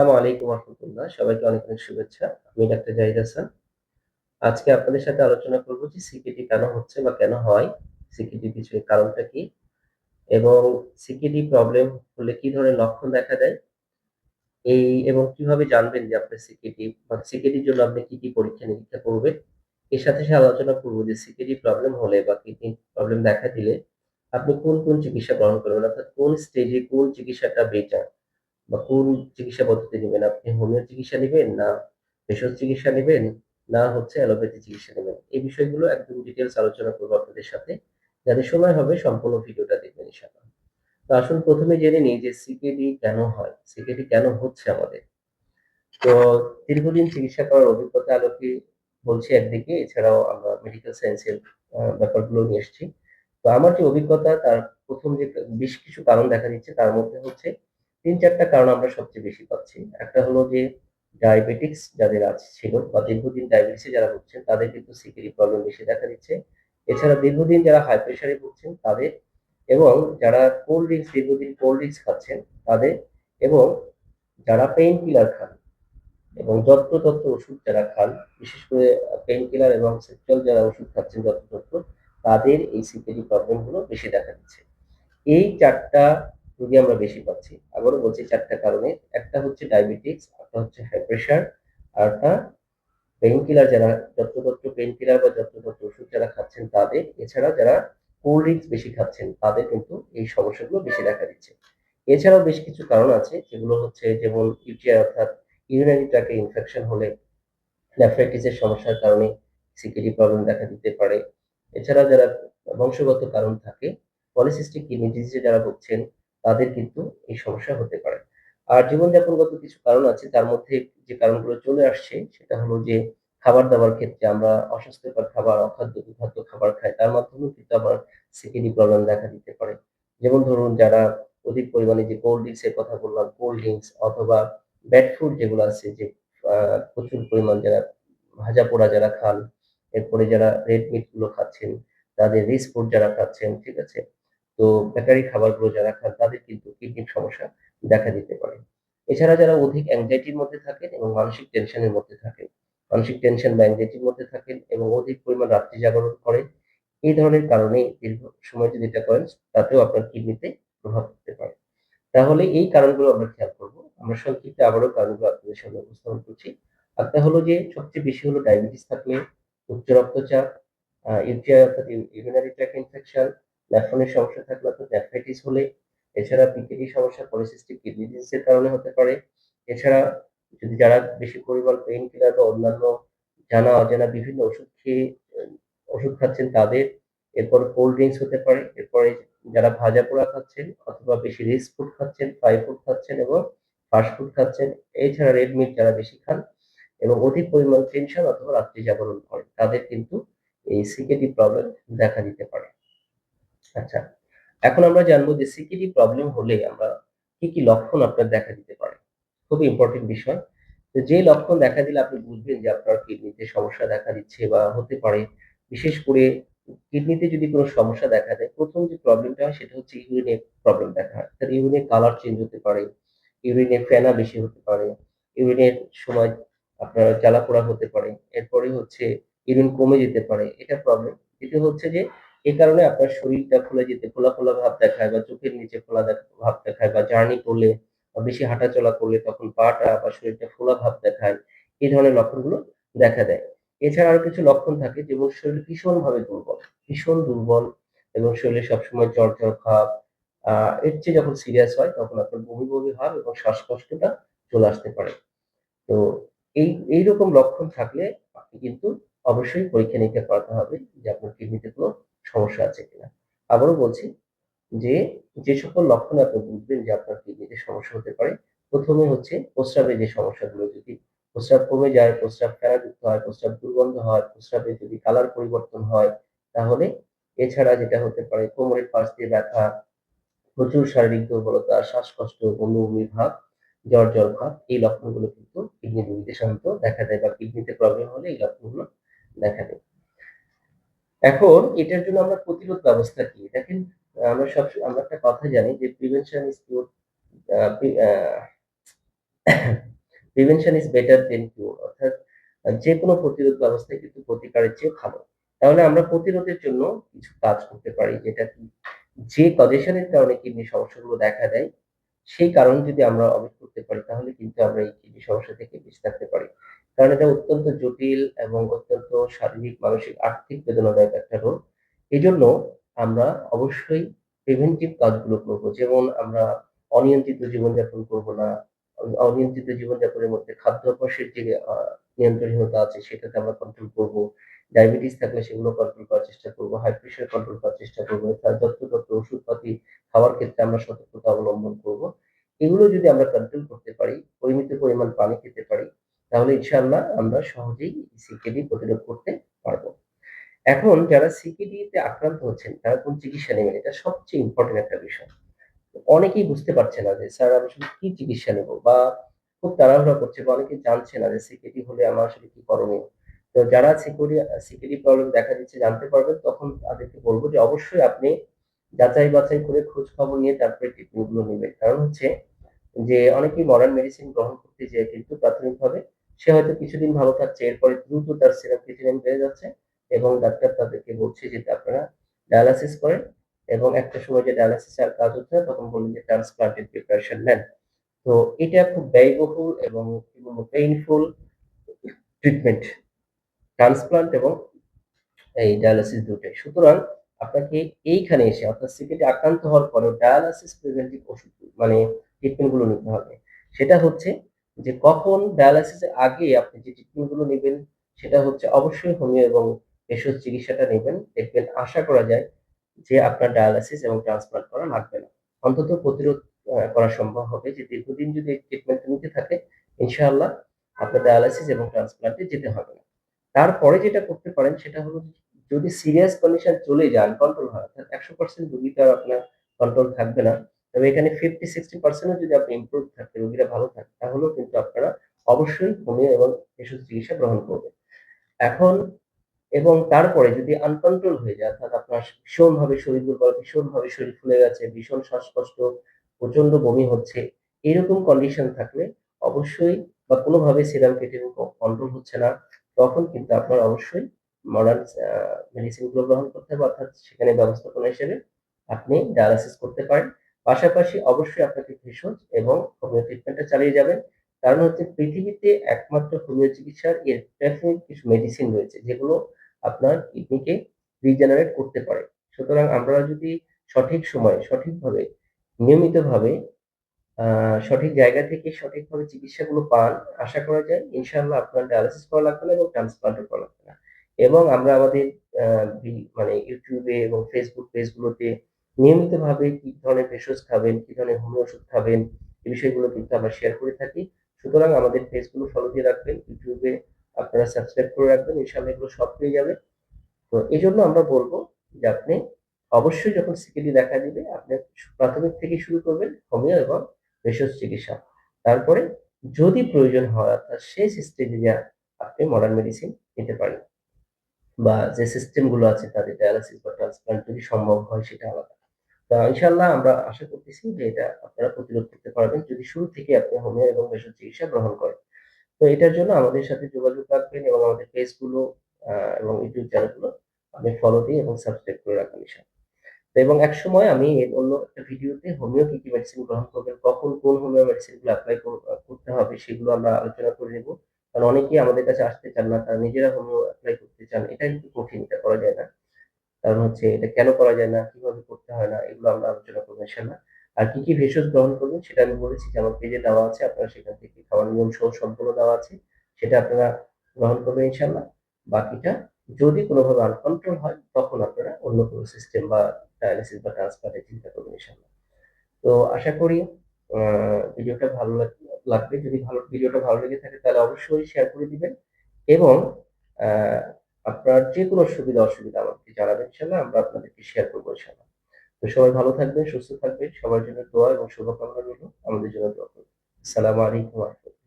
আসসালামু আলাইকুম রাহমাতুল্লাহ। সবাইকে অনেক, অনেক শুভেচ্ছা। আমি ডাক্তার জাহিদ হাসান। আজকে আপনাদের সাথে আলোচনা করব যে সিকিডি কেন হচ্ছে বা কেন হয়? সিকিডির পিছনে কারণটা কি? এবং সিকিডি প্রবলেম হলে কি ধরনের লক্ষণ দেখা দেয়? এবং কিভাবে জানবেন যে আপনার সিকিডি বা সিকিডির জন্য আপনি কি, কি পরীক্ষা-নিরীক্ষা করবেন? এর সাথে, সাথে আলোচনা করব যে সিকিডি প্রবলেম হলে বা কিডনি প্রবলেম দেখা দিলে আপনি কোন, কোন চিকিৎসা গ্রহণ করবেন? অর্থাৎ কোন স্টেজে কোন চিকিৎসাটা বেটার? বা কোন চিকিৎসা পদ্ধতি নিবেন? আপনি হোমিও চিকিৎসা নিবেন? না ভেষজ চিকিৎসা নিবেন? না হচ্ছে অ্যালোপ্যাথি চিকিৎসা নিবেন? এই বিষয়গুলো একদম ডিটেইলস আলোচনা করব আপনাদের সাথে। যাদের সময় হবে সম্পূর্ণ ভিডিওটা দেখবেন ইনশাআল্লাহ। তো আসুন ১ম এ জেনে নিই যে সিকেডি কেন হয়? সিকেডি কেন হচ্ছে আমাদের? তো দীর্ঘদিন চিকিৎসা করার অভিজ্ঞতা আলোকে বলছি একদিকে, এছাড়াও আমরা মেডিকেল সায়েন্স এর ব্যাপারগুলো নিয়ে এসছি। তো আমার যে অভিজ্ঞতা তার ১ম যে বেশ কিছু কারণ দেখা দিচ্ছে তার মধ্যে হচ্ছে ৩-৪ টা কারণ আমরা সবচেয়ে বেশি পাচ্ছি। একটা হলো যে ডায়াবেটিকস যাদের ছিল বা দীর্ঘদিন ডায়াবেটিসে যারা ভুগছেন তাদের কিন্তু সিকিডি প্রবলেম বেশি দেখা দিচ্ছে। এছাড়া দীর্ঘদিন যারা হাই প্রেশারে ভুগছেন তাদের এবং যারা দীর্ঘদিন কোল্ড ড্রিংকস খাচ্ছেন তাদের এবং যারা পেইন কিলার খান এবং যত্রতত্র ওষুধ যারা খান, বিশেষ করে পেইন কিলার এবং সেট্রাল যারা ওষুধ খাচ্ছেন যত্রতত্র, তাদের এই সিকিডি প্রবলেম গুলো বেশি দেখা দিচ্ছে। এই ৪ টা রোগী আমরা বেশি পাচ্ছি। আবারও বলছি ৪ টা কারণে। একটা হচ্ছে ডায়াবেটিকস, একটা হচ্ছে হাই প্রেশার, আরেকটা পেইন কিলার যারা যত্রতত্র পেইন কিলার বা যত্রতত্র ওষুধ যারা খাচ্ছেন তাদের, এছাড়া যারা কোল্ড ড্রিংকস বেশি খাচ্ছেন তাদের কিন্তু এই সমস্যাগুলো বেশি দেখা দিচ্ছে। এছাড়াও বেশ কিছু কারণ আছে যেগুলো হচ্ছে যেমন ইউটিআই অর্থাৎ ইউরিনারি ট্র্যাক্ট ইনফেকশন হলে নেফ্রাইটিসের সমস্যার কারণে সিকিডি প্রবলেম দেখা দিতে পারে। এছাড়া যারা বংশগত কারণ থাকে, পলিসিস্টিক কিডনি ডিজিজে যারা ভুগছেন, তাদের কিন্তু এই সমস্যা হতে পারে। আর জীবনযাপনগত কিছু কারণ আছে, তার মধ্যে যে কারণগুলো চলে আসছে, সেটা হলো যে খাবার-দাবার ক্ষেত্রে আমরা অস্বাস্থ্যকর খাবার, অখাদ্য বিখাদ্য খাবার খাই, তার মাধ্যমেও কিন্তু আবার সিকিডি প্রবলেম দেখা দিতে পারে। যেমন ধরুন যারা অধিক পরিমাণে যে কোল্ড ড্রিংকস এর কথা বললাম, কোল্ড ড্রিংকস অথবা ব্যাড ফুড যেগুলো আছে যে আ প্রচুর পরিমাণ যারা ভাজা-পোড়া যারা খান, এরপরে যারা রেড মিট গুলো খাচ্ছেন, তাদের রিচ ফুড যারা খাচ্ছেন, ঠিক আছে? তো বেকারি খাবারগুলো যারা খান তাদের কিন্তু কিডনির সমস্যা দেখা দিতে পারে। এছাড়া যারা অধিক অ্যাংজাইটির মধ্যে থাকেন এবং মানসিক টেনশনের মধ্যে থাকেন, মানসিক টেনশন বা অ্যাংজাইটির মধ্যে থাকেন এবং অধিক পরিমাণ রাত্রি জাগরণ করেন, এই ধরনের কারণে দীর্ঘ সময় যদি এটা করেন তাতেও আপনার কিডনিতে প্রভাব পড়তে পারে। তাহলে এই কারণগুলো আমরা খেয়াল করব। আমরা সংক্ষিপ্তে আবারও কারণগুলো আপনাদের সামনে উপস্থাপন করছি। একটা হলো যে সবচেয়ে বেশি হলো ডায়াবেটিস থাকলে, উচ্চ রক্তচাপ, ইউটিআই অর্থাৎ ইউরিনারি ট্র্যাক্ট ইনফেকশন, নেফ্রনের সমস্যা থাকলে অর্থাৎ নেফ্রাইটিস হলে, এছাড়া পিকেডি সমস্যা পলিসিস্টিক কিডনি ডিজিজ এর কারণে হতে পারে। এছাড়া যদি যারা বেশি পরিমাণ পেইন কিলার বা অন্যান্য জানা অজানা বিভিন্ন ওষুধ খেয়ে ওষুধ খাচ্ছেন তাদের, এরপর কোল্ড ড্রিংকস হতে পারে। এরপরে যারা ভাজাপোড়া খাচ্ছেন অথবা বেশি রিচ ফুড খাচ্ছেন, ফ্রাই ফুড খাচ্ছেন এবং ফাস্ট ফুড খাচ্ছেন। এছাড়া রেড মিট যারা বেশি খান এবং অধিক পরিমাণ টেনশন অথবা রাত্রি জাগরণ করেন, তাদের কিন্তু এই সিকেডি প্রবলেম দেখা দিতে পারে। আচ্ছা, এখন আমরা জানবো যে সিকেডি প্রবলেম হলে আমরা কি, কি লক্ষণ আপনার দেখা দিতে পারে? খুবই ইম্পোর্টেন্ট বিষয়। তো যে লক্ষণ দেখা দিলে আপনি বুঝবেন যে আপনার কিডনিতে সমস্যা দেখা দিচ্ছে বা হতে পারে। বিশেষ করে কিডনিতে যদি কোন সমস্যা দেখা দেয়, ১ম যে প্রবলেমটা হয় সেটা হচ্ছে ইউরিনের প্রবলেম দেখা হয়। অর্থাৎ ইউরিনের কালার চেঞ্জ হতে পারে, ইউরিনের ফেনা বেশি হতে পারে, ইউরিনের সময় আপনার জ্বালা-পোড়া হতে পারে। এরপরে হচ্ছে ইউরিন কমে যেতে পারে। এটা প্রবলেম। ২য় হচ্ছে যে এ কারণে আপনার শরীরটা ফুলে যেতে ফোলা, ফোলা ভাব দেখায় বা চোখের নিচে ফোলা ভাব দেখায় বা জার্নি করলে বা বেশি হাঁটাচলা করলে তখন পাটা বা শরীরটা ফোলা ভাব দেখায়। এই ধরনের লক্ষণগুলো দেখা দেয়। এছাড়া আরো কিছু লক্ষণ থাকে যেমন শরীর ভীষণভাবে দুর্বল, ভীষণ দুর্বল এবং শরীরে সবসময় জ্বর, জ্বর ভাব। আ এর চেয়ে যখন সিরিয়াস হয় তখন আপনার বমি, বমি ভাব এবং শ্বাসকষ্টটা চলে আসতে পারে। তো এইরকম লক্ষণ থাকলে আপনি কিন্তু অবশ্যই পরীক্ষা-নিরীক্ষা করাতে হবে যে আপনার কিডনিতে কোন সমস্যা আছে কিনা। আবারও বলছি যে, যে সকল লক্ষণে আপনি বুঝবেন যে আপনার কিডনিতে সমস্যা হতে পারে, ১ম এ হচ্ছে প্রস্রাবে যে সমস্যাগুলো যদি প্রস্রাব কমে যায়, প্রস্রাব ফেনাযুক্ত হয়, প্রস্রাব দুর্গন্ধ হয়, প্রস্রাবে যদি কালার পরিবর্তন হয়, তাহলে এছাড়া যেটা হতে পারে কোমরের পাশ দিয়ে ব্যথা, প্রচুর শারীরিক দুর্বলতা, শ্বাসকষ্ট, বমি, বমি ভাব, জ্বর, জ্বর ভাব এই লক্ষণগুলো কিন্তু কিডনি রোগীদের সাধারণত দেখা দেয় বা কিডনিতে প্রবলেম হলে এই লক্ষণগুলো দেখা দেয়। এখন এটার জন্য আমরা প্রতিরোধ ব্যবস্থা কি? দেখেন আমরা একটা কথা জানি যে prevention is cure uh pre uh prevention is better than cure, অর্থাৎ যেকোনো প্রতিরোধ ব্যবস্থাই কিন্তু প্রতিকারের চেয়ে ভালো। তাহলে আমরা প্রতিরোধের জন্য কিছু কাজ করতে পারি, যেটা কি, যে কজেশনের কারণে কিডনি সমস্যাগুলো দেখা দেয়, সেই কারণ যদি আমরা অমিট করতে পারি তাহলে কিন্তু আমরা এই কিডনি সমস্যা থেকে বেঁচে থাকতে পারি। কারণ এটা অত্যন্ত জটিল এবং অত্যন্ত শারীরিক, মানসিক, আর্থিক বেদনাদায়ক একটা রোগ। এজন্য আমরা অবশ্যই প্রিভেন্টিভ কাজগুলো করব। যেমন আমরা অনিয়ন্ত্রিত জীবনযাপন করব না। অনিয়ন্ত্রিত জীবনযাপনের মধ্যে খাদ্যাভ্যাসের যে নিয়ন্ত্রণহীনতা আছে সেটাতে আমরা কন্ট্রোল করব। ডায়াবেটিস থাকলে সেগুলো কন্ট্রোল করার চেষ্টা করব। হাই প্রেশার কন্ট্রোল করার চেষ্টা করব। তার যত্রতত্র ওষুধপাতি খাওয়ার ক্ষেত্রে আমরা সতর্কতা অবলম্বন করব। এগুলো যদি আমরা কন্ট্রোল করতে পারি, পরিমিত পরিমাণ পানি খেতে পারি, তাহলে ইনশাআল্লাহ আমরা সহজেই সিকেডি প্রতিরোধ করতে পারব। এখন যারা সিকেডি তে আক্রান্ত হচ্ছেন তারা কোন চিকিৎসা নেবেন? এটা সবচেয়ে ইম্পোর্টেন্ট একটা বিষয়। অনেকেই বুঝতে পারছে না যে স্যার আমি আসলে কি চিকিৎসা নেব, বা খুব তাড়াহুড়া করছে, বা অনেকে জানছে না যে সিকেডি হলে আমার আসলে কি করণীয়। তো যারা সিকেডি প্রবলেম দেখা দিচ্ছে জানতে পারবেন, তখন তাদেরকে বলব যে অবশ্যই আপনি যাচাই বাছাই করে খোঁজ খবর নিয়ে তারপরে ট্রিটমেন্ট গুলো নিবেন। কারণ হচ্ছে যে অনেকেই মডার্ন মেডিসিন গ্রহণ করতে যেয়ে কিন্তু প্রাথমিকভাবে সে হয়তো কিছুদিন ভালো থাকছে, এরপরে দ্রুত তার সেরাম ক্রিয়েটিনিন বেড়ে যাচ্ছে এবং ডাক্তার তাদেরকে বলছে যে আপনারা ডায়ালাসিস করেন, এবং একটা সময় যে ডায়ালাসিস আর কাজ হচ্ছে না তখন বললেন যে ট্রান্সপ্লান্টের প্রিপারেশন নেন। তো এটা খুব ব্যয়বহুল এবং কি বলবো পেইনফুল ট্রিটমেন্ট, ট্রান্সপ্লান্ট এবং এই ডায়ালাসিস দুটোই। সুতরাং আপনাকে এইখানে এসে অর্থাৎ সিকিডি আক্রান্ত হওয়ার পরেও ডায়ালাসিস প্রিভেন্টিভ ওষুধ মানে ট্রিটমেন্ট গুলো নিতে হবে। সেটা হচ্ছে যে কখন ডায়ালাসিসের আগে আপনি যে ট্রিটমেন্ট গুলো নিবেন সেটা হচ্ছে অবশ্যই হোমিও এবং ভেষজ চিকিৎসাটা নিবেন। দেখবেন আশা করা যায় যে আপনার ডায়ালাসিস এবং ট্রান্সপ্লান্ট করা লাগবে না। অন্তত প্রতিরোধ করা সম্ভব হবে যে দীর্ঘদিন যদি এই ট্রিটমেন্টটা নিতে থাকে, ইনশাআল্লাহ আপনার ডায়ালাসিস এবং ট্রান্সপ্লান্টে যেতে হবে না। তারপরে যেটা করতে পারেন সেটা হলো, যদি সিরিয়াস কন্ডিশন চলে যান, কন্ট্রোল হয়, অর্থাৎ ১০০% রোগী তো আর আপনার কন্ট্রোল থাকবে না। তবে এখানে 50-60% ও যদি আপনি ইমপ্রুভ থাকে, রোগীরা ভালো থাকে, তাহলেও কিন্তু আপনারা অবশ্যই হোমিও এবং ভেষজ চিকিৎসা গ্রহণ করবেন। এখন এবং তারপরে যদি আনকন্ট্রোল হয়ে যায়, অর্থাৎ আপনার ভীষণভাবে শরীর দুর্বল, ভীষণভাবে শরীর ফুলে গেছে, ভীষণ শ্বাসকষ্ট, প্রচন্ড বমি হচ্ছে, এরকম কন্ডিশন থাকলে অবশ্যই, বা কোনোভাবে সেরাম ক্রিয়েটিনিন কন্ট্রোল হচ্ছে না, তখন কিন্তু আপনার অবশ্যই মডার্ন মেডিসিন গুলো গ্রহণ করতে হবে, অর্থাৎ সেখানে ব্যবস্থাপনা হিসেবে আপনি ডায়ালাসিস করতে পারেন। পাশাপাশি অবশ্যই আপনাকে ভেষজ এবং হোমিও ট্রিটমেন্টটা চালিয়ে যাবেন। কারণ হচ্ছে পৃথিবীতে একমাত্র হোমিও চিকিৎসার এর ডেফিনিট কিছু মেডিসিন রয়েছে যেগুলো আপনার কিডনিকে রিজেনারেট করতে পারে। সুতরাং আমরা যদি সঠিক সময়ে, সঠিকভাবে, নিয়মিতভাবে আ সঠিক জায়গা থেকে সঠিকভাবে চিকিৎসাগুলো পান, আশা করা যায় ইনশাআল্লাহ আপনার ডায়ালাসিস করা লাগবে না এবং ট্রান্সপ্লান্ট ও করা লাগবে না। এবং আমরা আমাদের আ মানে YouTube এ এবং Facebook পেজগুলোতে নিয়মিতভাবে কি ধরনের ভেষজ খাবেন, কি ধরনের হোমিও ওষুধ খাবেন, এই বিষয়গুলো কিন্তু আমরা শেয়ার করে থাকি। সুতরাং আমাদের পেজগুলো ফলো দিয়ে রাখবেন। YouTube এ আপনারা সাবস্ক্রাইব করে রাখবেন। ইনশাআল্লাহ এগুলো সব পেয়ে যাবেন। তো এজন্য আমরা বলব যে আপনি অবশ্যই যখন সিকিডি দেখা দিবে আপনি প্রাথমিক থেকেই শুরু করবেন হোমিও এবং ভেষজ চিকিৎসা। তারপরে যদি প্রয়োজন হয় অর্থাৎ শেষ স্টেজে যান, আপনি মডার্ন মেডিসিন নিতে পারেন। বা যে সিস্টেম গুলো আছে তাদের ডায়ালাসিস বা ট্রান্সপ্লান্ট যদি সম্ভব হয় সেটা আলাদা। তো ইনশাআল্লাহ আমরা আশা করতেছি যে এটা আপনারা প্রতিরোধ করতে পারবেন যদি শুরু থেকে আপনি হোমিও এবং ভেষজ চিকিৎসা গ্রহণ করেন। তো এটার জন্য আমাদের সাথে যোগাযোগ রাখবেন এবং আমাদের পেজগুলো আ এবং YouTube চ্যানেলগুলো আপনি ফলো দিয়ে এবং সাবস্ক্রাইব করে রাখবেন ইনশাআল্লাহ। তো এবং একসময় আমি এর অন্য একটা ভিডিওতে হোমিও কি মেডিসিন গ্রহণ করবেন, কখন কোন হোমিও মেডিসিন গুলো এপ্লাই করতে হবে সেগুলো আমরা আলোচনা করে নেব। কারণ অনেকেই আমাদের কাছে আসতে চান না। তারা নিজেরা হোমিও এপ্লাই করতে চান। এটা কিন্তু কঠিন, এটা করা যায় না। কারণ হচ্ছে এটা কেন করা যায় না, কিভাবে করতে হয় না, এগুলো আমরা আলোচনা করব ইনশাআল্লাহ। আর কি ভেষজ গ্রহণ করবেন সেটা আমি বলেছি যে আমার পেজে দেওয়া আছে। আপনারা সেখান থেকে খাওয়ার নিয়ম সহ সম্পূর্ণ দেওয়া আছে। সেটা আপনারা গ্রহণ করবেন ইনশাআল্লাহ। বাকিটা যদি কোনোভাবে আনকন্ট্রোল হয় তখন আপনারা অন্য কোনো সিস্টেম বা ডায়ালিসিস বা ট্রান্সপ্লান্ট এর চিন্তা করবেন ইনশাআল্লাহ। তো আশা করি আ ভিডিওটা ভালো লাগবে। যদি ভিডিওটা ভালো লেগে থাকে তাহলে অবশ্যই শেয়ার করে দিবেন এবং আ আপনার যেকোনো সুবিধা-অসুবিধা আমাদেরকে জানাবেন ইনশাআল্লাহ। আমরা আপনাদেরকে শেয়ার করব ইনশাআল্লাহ। তো সবাই ভালো থাকবেন, সুস্থ থাকবেন। সবার জন্য দোয়া এবং শুভকামনা রইলো। আমাদের জন্য দোয়া করবেন। আসসালামু আলাইকুম ওয়া রাহমাতুল্লাহ।